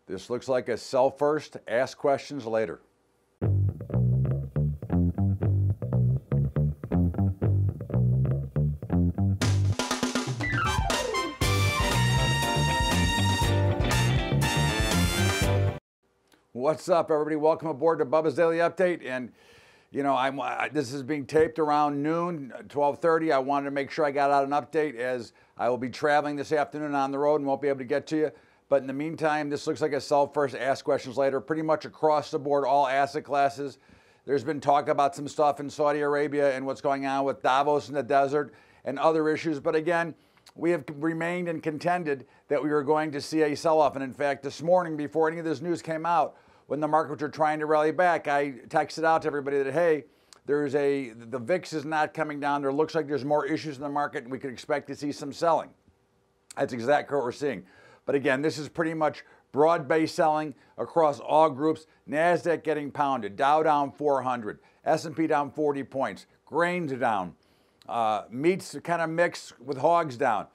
This looks like a sell first, ask questions later. What's up, everybody? Welcome aboard to Bubba's Daily Update. And you know, this is being taped around noon, 12:30. I wanted to make sure I got out an update as I will be traveling this afternoon on the road and won't be able to get to you. But in the meantime, this looks like a sell first, ask questions later, pretty much across the board, all asset classes. There's been talk about some stuff in Saudi Arabia and what's going on with Davos in the desert and other issues. But again, we have remained and contended that we were going to see a sell-off. And in fact, this morning, before any of this news came out, when the markets were trying to rally back, I texted out to everybody that, hey, the VIX is not coming down. There looks like there's more issues in the market and we could expect to see some selling. That's exactly what we're seeing. But again, this is pretty much broad-based selling across all groups. NASDAQ getting pounded, Dow down 400, S&P down 40 points, grains down, meats kind of mixed with hogs down.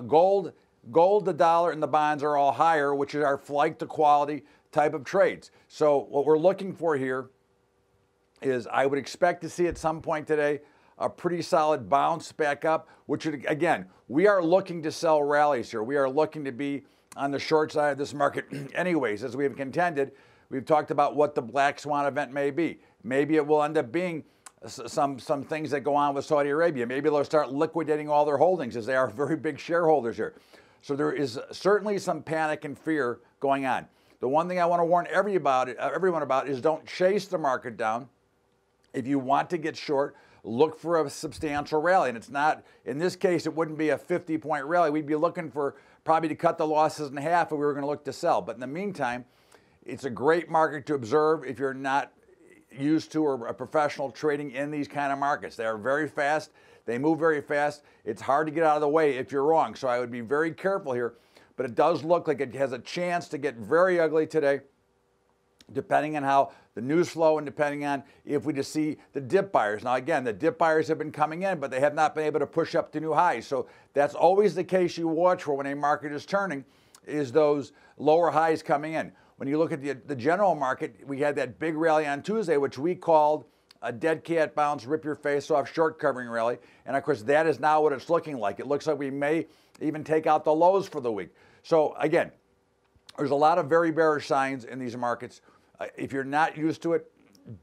Gold, the dollar, and the bonds are all higher, which is our flight to quality type of trades. So what we're looking for here is I would expect to see at some point today a pretty solid bounce back up, which would, again, we are looking to sell rallies here. We are looking to be on the short side of this market anyways, as we have contended. We've talked about what the black swan event may be. Maybe it will end up being some things that go on with Saudi Arabia. Maybe they'll start liquidating all their holdings as they are very big shareholders here. So there is certainly some panic and fear going on. The one thing I want to warn everyone about is don't chase the market down. If you want to get short, look for a substantial rally. And it's not, in this case, it wouldn't be a 50-point rally. We'd be looking for probably to cut the losses in half if we were going to look to sell. But in the meantime, it's a great market to observe if you're not used to or a professional trading in these kind of markets. They are very fast. They move very fast. It's hard to get out of the way if you're wrong. So I would be very careful here. But it does look like it has a chance to get very ugly today, depending on how the news flow and depending on if we just see the dip buyers. Now, again, the dip buyers have been coming in, but they have not been able to push up to new highs. So that's always the case you watch for when a market is turning, is those lower highs coming in. When you look at the general market, we had that big rally on Tuesday, which we called a dead cat bounce, rip your face off, short covering rally. And of course, that is now what it's looking like. It looks like we may even take out the lows for the week. So again, there's a lot of very bearish signs in these markets. If you're not used to it,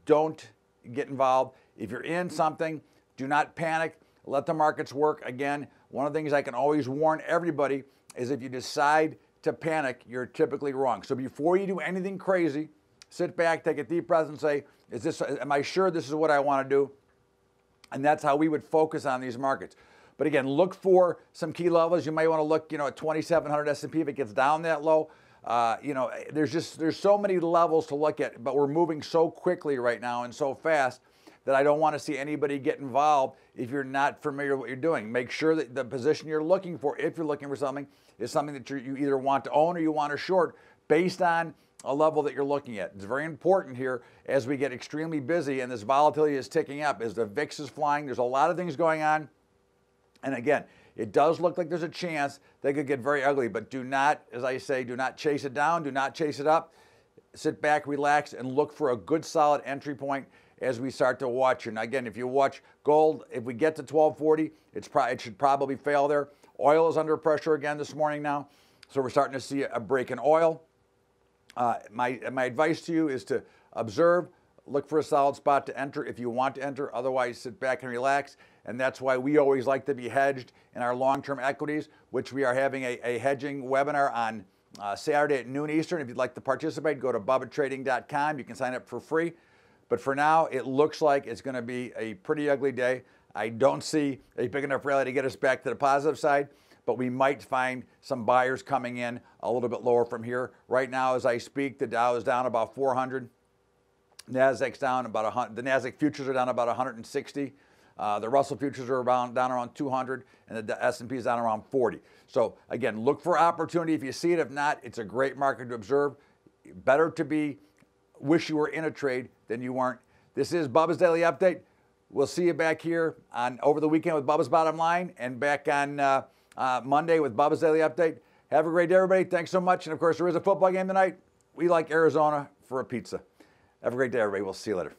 don't get involved. If you're in something, do not panic. Let the markets work. Again, one of the things I can always warn everybody is if you decide to panic, you're typically wrong. So before you do anything crazy, sit back, take a deep breath and say, am I sure this is what I want to do? And that's how we would focus on these markets. But again, look for some key levels. You might want to look, at 2,700 S&P if it gets down that low. There's so many levels to look at, but we're moving so quickly right now and so fast that I don't want to see anybody get involved if you're not familiar with what you're doing. Make sure that the position you're looking for, if you're looking for something, is something that you either want to own or you want to short based on a level that you're looking at. It's very important here as we get extremely busy and this volatility is ticking up, as the VIX is flying. There's a lot of things going on. And again, it does look like there's a chance they could get very ugly, but do not, as I say, do not chase it down, do not chase it up. Sit back, relax, and look for a good solid entry point as we start to watch. And again, if you watch gold, if we get to 1240, it should probably fail there. Oil is under pressure again this morning now, so we're starting to see a break in oil. My advice to you is to observe, look for a solid spot to enter if you want to enter. Otherwise, sit back and relax. And that's why we always like to be hedged in our long-term equities, which we are having a hedging webinar on Saturday at noon Eastern. If you'd like to participate, go to BUBBATrading.com. You can sign up for free. But for now, it looks like it's going to be a pretty ugly day. I don't see a big enough rally to get us back to the positive side, but we might find some buyers coming in a little bit lower from here. Right now, as I speak, the Dow is down about 400. NASDAQ's down about 100. The NASDAQ futures are down about 160. The Russell futures are down around 200, and the S&P is down around 40. So again, look for opportunity if you see it. If not, it's a great market to observe. Better to wish you were in a trade than you weren't. This is Bubba's Daily Update. We'll see you back here over the weekend with Bubba's Bottom Line, and back on Monday with Bubba's Daily Update. Have a great day, everybody. Thanks so much. And of course, there is a football game tonight. We like Arizona for a pizza. Have a great day, everybody. We'll see you later.